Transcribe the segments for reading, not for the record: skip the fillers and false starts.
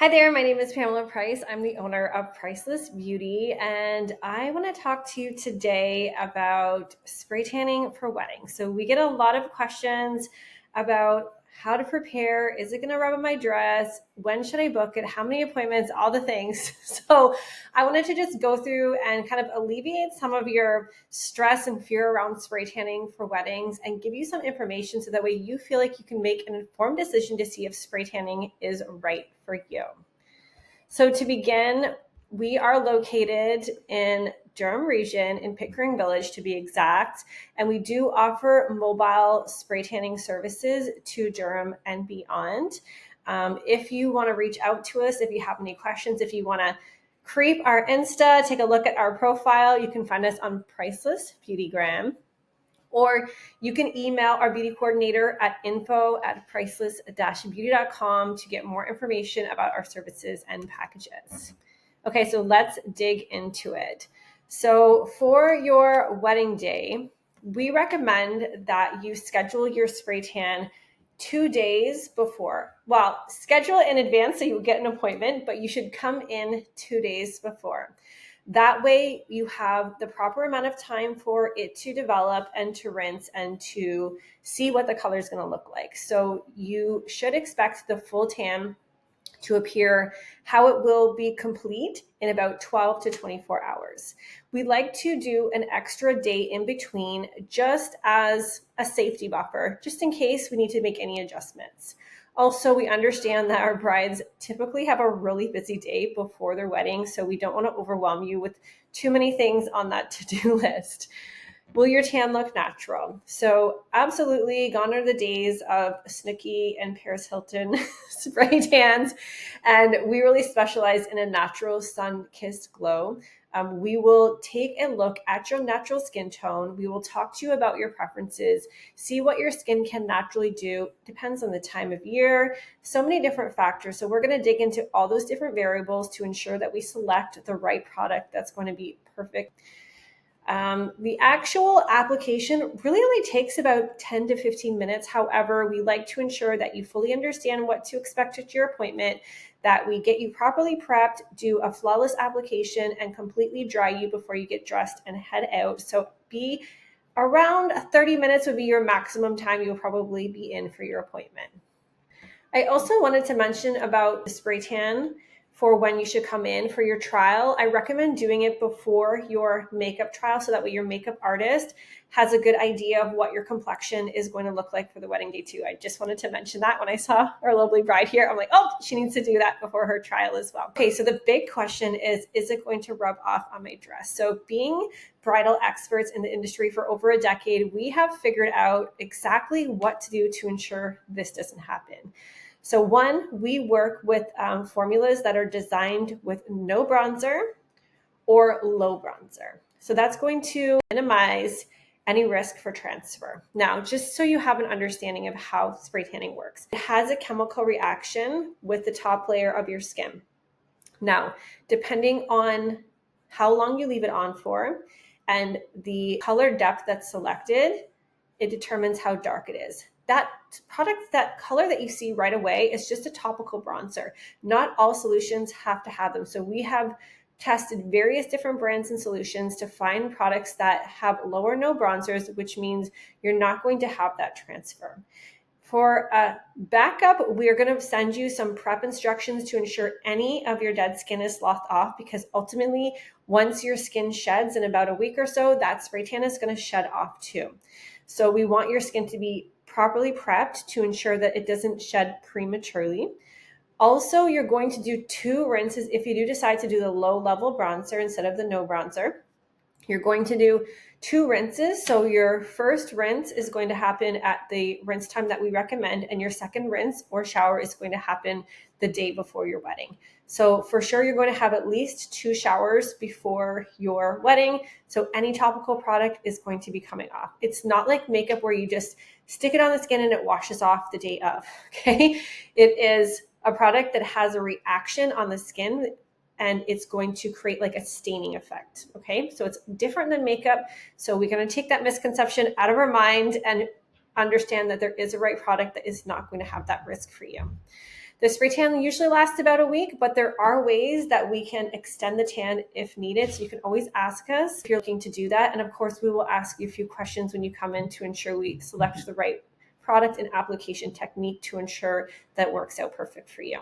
Hi there, my name is Pamela Price. I'm the owner of Priceless Beauty, and I want to talk to you today about spray tanning for weddings. So we get a lot of questions about how to prepare. Is it going to rub on my dress? When should I book it? How many appointments? All the things. So I wanted to just go through and kind of alleviate some of your stress and fear around spray tanning for weddings and give you some information so that way you feel like you can make an informed decision to see if spray tanning is right for you. So to begin, we are located in Durham region in Pickering Village to be exact, and we do offer mobile spray tanning services to Durham and beyond. If you want to reach out to us, if you have any questions, if you want to creep our Insta, take a look at our profile, you can find us on Priceless Beautygram. Or you can email our beauty coordinator at info@priceless-beauty.com to get more information about our services and packages. Okay, so let's dig into it. So for your wedding day, we recommend that you schedule your spray tan 2 days before. Well, schedule it in advance so you get an appointment, but you should come in 2 days before. That way you have the proper amount of time for it to develop and to rinse and to see what the color is going to look like. So you should expect the full tan to appear how it will be complete in about 12 to 24 hours. We like to do an extra day in between just as a safety buffer, just in case we need to make any adjustments. Also, we understand that our brides typically have a really busy day before their wedding, so we don't want to overwhelm you with too many things on that to-do list. Will your tan look natural? So absolutely gone are the days of Snooki and Paris Hilton spray tans. And we really specialize in a natural sun-kissed glow. We will take a look at your natural skin tone. We will talk to you about your preferences, see what your skin can naturally do. Depends on the time of year, so many different factors. So we're going to dig into all those different variables to ensure that we select the right product that's going to be perfect. The actual application really only takes about 10 to 15 minutes. However, we like to ensure that you fully understand what to expect at your appointment, that we get you properly prepped, do a flawless application, and completely dry you before you get dressed and head out. So be around 30 minutes would be your maximum time you'll probably be in for your appointment. I also wanted to mention about the spray tan for when you should come in for your trial. I recommend doing it before your makeup trial so that way your makeup artist has a good idea of what your complexion is going to look like for the wedding day too. I just wanted to mention that when I saw our lovely bride here. I'm like, oh, she needs to do that before her trial as well. Okay, so the big question is it going to rub off on my dress? So being bridal experts in the industry for over a decade, we have figured out exactly what to do to ensure this doesn't happen. So one, we work with formulas that are designed with no bronzer or low bronzer. So that's going to minimize any risk for transfer. Now, just so you have an understanding of how spray tanning works, it has a chemical reaction with the top layer of your skin. Now, depending on how long you leave it on for and the color depth that's selected, it determines how dark it is. That product, that color that you see right away is just a topical bronzer. Not all solutions have to have them. So we have tested various different brands and solutions to find products that have low or no bronzers, which means you're not going to have that transfer. For a backup, we are going to send you some prep instructions to ensure any of your dead skin is sloughed off, because ultimately, once your skin sheds in about a week or so, that spray tan is going to shed off too. So we want your skin to be properly prepped to ensure that it doesn't shed prematurely. Also, you're going to do 2 rinses if you do decide to do the low level bronzer instead of the no bronzer. You're going to do 2 rinses. So your first rinse is going to happen at the rinse time that we recommend, and your second rinse or shower is going to happen the day before your wedding. So for sure, you're going to have at least 2 showers before your wedding. So any topical product is going to be coming off. It's not like makeup where you just stick it on the skin and it washes off the day of, okay? It is a product that has a reaction on the skin, and it's going to create like a staining effect, okay? So it's different than makeup. So we're gonna take that misconception out of our mind and understand that there is a right product that is not going to have that risk for you. The spray tan usually lasts about a week, but there are ways that we can extend the tan if needed. So you can always ask us if you're looking to do that. And of course, we will ask you a few questions when you come in to ensure we select the right product and application technique to ensure that works out perfect for you.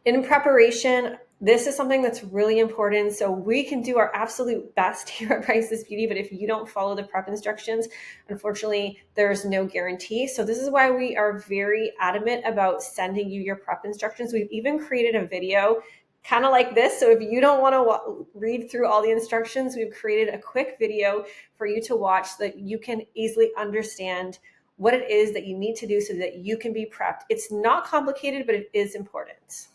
In preparation, this is something that's really important. So we can do our absolute best here at Priceless Beauty, but if you don't follow the prep instructions, unfortunately, there's no guarantee. So this is why we are very adamant about sending you your prep instructions. We've even created a video kind of like this. So if you don't want to read through all the instructions, we've created a quick video for you to watch so that you can easily understand what it is that you need to do so that you can be prepped. It's not complicated, but it is important.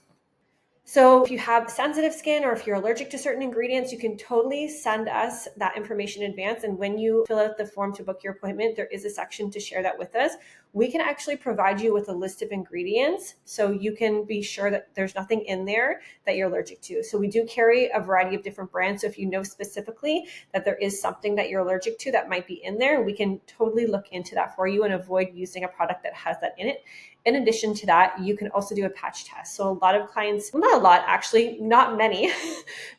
So if you have sensitive skin or if you're allergic to certain ingredients, you can totally send us that information in advance. And when you fill out the form to book your appointment, there is a section to share that with us. We can actually provide you with a list of ingredients so you can be sure that there's nothing in there that you're allergic to. So we do carry a variety of different brands. So if you know specifically that there is something that you're allergic to that might be in there, we can totally look into that for you and avoid using a product that has that in it. In addition to that, you can also do a patch test. So a lot of clients, well, not a lot actually, not many,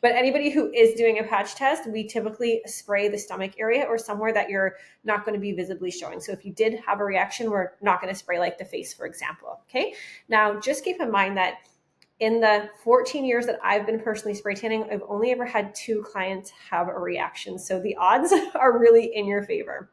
but anybody who is doing a patch test, we typically spray the stomach area or somewhere that you're not going to be visibly showing. So if you did have a reaction, we're not going to spray like the face, for example. Okay. Now, just keep in mind that in the 14 years that I've been personally spray tanning, I've only ever had 2 clients have a reaction. So the odds are really in your favor.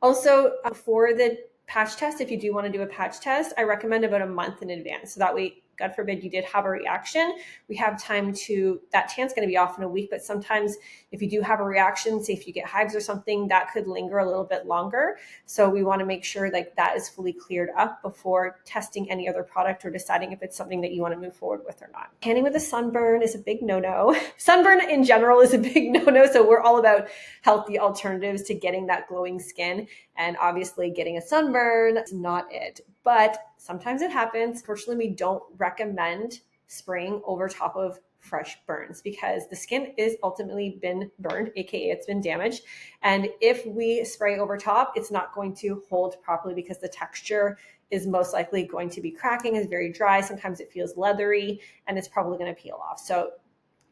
Also, for the patch test, if you do want to do a patch test, I recommend about a month in advance. So that way, God forbid you did have a reaction, we have time to, that tan's going to be off in a week, but sometimes if you do have a reaction, say if you get hives or something, that could linger a little bit longer. So we want to make sure like that is fully cleared up before testing any other product or deciding if it's something that you want to move forward with or not. Tanning with a sunburn is a big no-no. Sunburn in general is a big no-no. So we're all about healthy alternatives to getting that glowing skin. And obviously getting a sunburn is not it, but sometimes it happens. Fortunately, we don't recommend spraying over top of fresh burns because the skin is ultimately been burned, aka it's been damaged. And if we spray over top, it's not going to hold properly because the texture is most likely going to be cracking, is very dry. Sometimes it feels leathery and it's probably going to peel off. So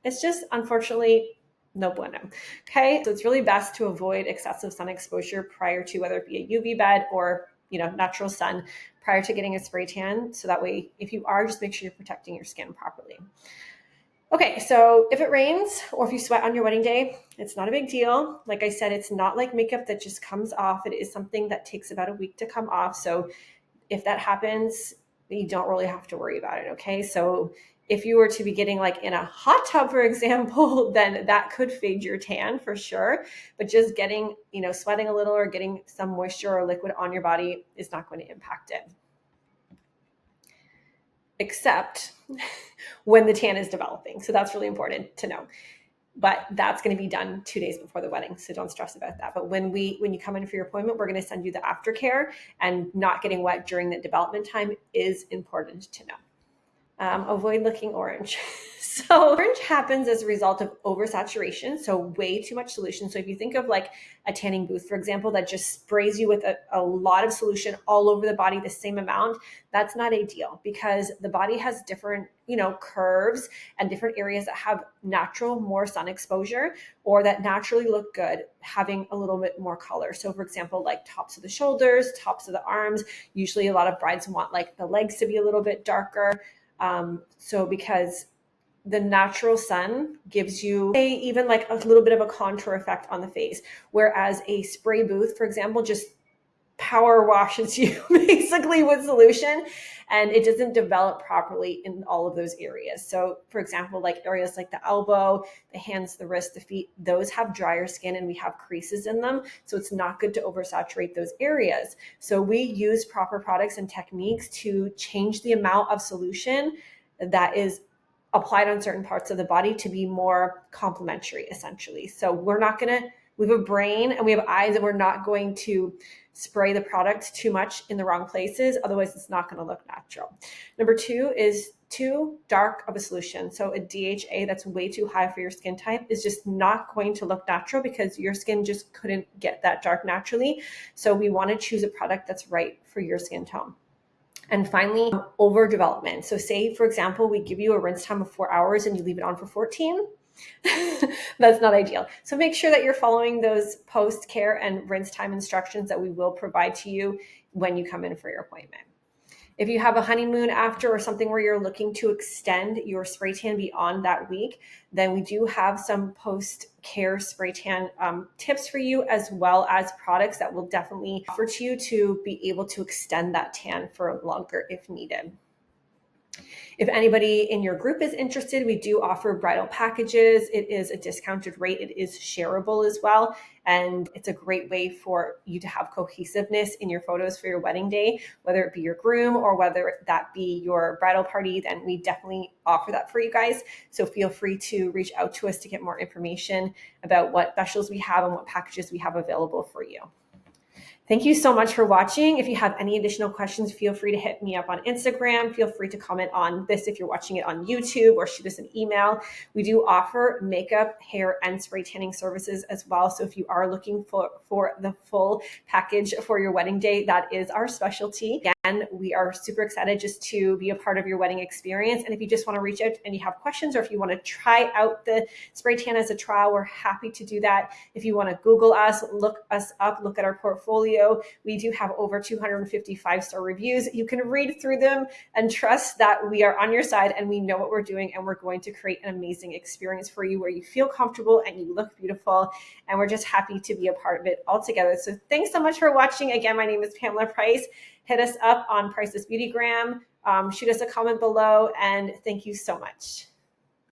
it's just unfortunately no bueno. Okay, so it's really best to avoid excessive sun exposure prior to whether it be a UV bed or natural sun prior to getting a spray tan. So that way, if you are, just make sure you're protecting your skin properly. Okay, so if it rains or if you sweat on your wedding day, it's not a big deal. Like I said, it's not like makeup that just comes off. It is something that takes about a week to come off. So if that happens, you don't really have to worry about it. Okay, so if you were to be getting like in a hot tub, for example, then that could fade your tan for sure. But just getting, sweating a little or getting some moisture or liquid on your body is not going to impact it. Except when the tan is developing. So that's really important to know. But that's going to be done 2 days before the wedding. So don't stress about that. But when you come in for your appointment, we're going to send you the aftercare, and not getting wet during the development time is important to know. Avoid looking orange. So orange happens as a result of oversaturation, so way too much solution. So if you think of like a tanning booth, for example, that just sprays you with a lot of solution all over the body, the same amount, that's not ideal because the body has different, curves and different areas that have natural more sun exposure or that naturally look good having a little bit more color. So for example, like tops of the shoulders, tops of the arms, usually a lot of brides want like the legs to be a little bit darker. So because the natural sun gives you even like a little bit of a contour effect on the face, whereas a spray booth, for example, just power washes you basically with solution and it doesn't develop properly in all of those areas. So for example, like areas like the elbow, the hands, the wrist, the feet, those have drier skin and we have creases in them. So it's not good to oversaturate those areas. So we use proper products and techniques to change the amount of solution that is applied on certain parts of the body to be more complementary, essentially. So we have a brain and we have eyes, and we're not going to spray the product too much in the wrong places. Otherwise, it's not going to look natural. Number 2 is too dark of a solution. So a DHA that's way too high for your skin type is just not going to look natural because your skin just couldn't get that dark naturally. So we want to choose a product that's right for your skin tone. And finally, overdevelopment. So say, for example, we give you a rinse time of 4 hours and you leave it on for 14. That's not ideal. So make sure that you're following those post care and rinse time instructions that we will provide to you when you come in for your appointment. If you have a honeymoon after or something where you're looking to extend your spray tan beyond that week, then we do have some post-care spray tan tips for you, as well as products that will definitely offer to you to be able to extend that tan for longer if needed. If anybody in your group is interested, we do offer bridal packages. It is a discounted rate. It is shareable as well. And it's a great way for you to have cohesiveness in your photos for your wedding day, whether it be your groom or whether that be your bridal party, then we definitely offer that for you guys. So feel free to reach out to us to get more information about what specials we have and what packages we have available for you. Thank you so much for watching. If you have any additional questions, feel free to hit me up on Instagram. Feel free to comment on this if you're watching it on YouTube, or shoot us an email. We do offer makeup, hair, and spray tanning services as well. So if you are looking for the full package for your wedding day, that is our specialty. Again, we are super excited just to be a part of your wedding experience. And if you just want to reach out and you have questions, or if you want to try out the spray tan as a trial, we're happy to do that. If you want to Google us, look us up, look at our portfolio. We do have over 250 5-star reviews. You can read through them and trust that we are on your side and we know what we're doing, and we're going to create an amazing experience for you where you feel comfortable and you look beautiful, and we're just happy to be a part of it all together. So thanks so much for watching. Again, my name is Pamela Price. Hit us up on Priceless Beautygram. Shoot us a comment below, and thank you so much.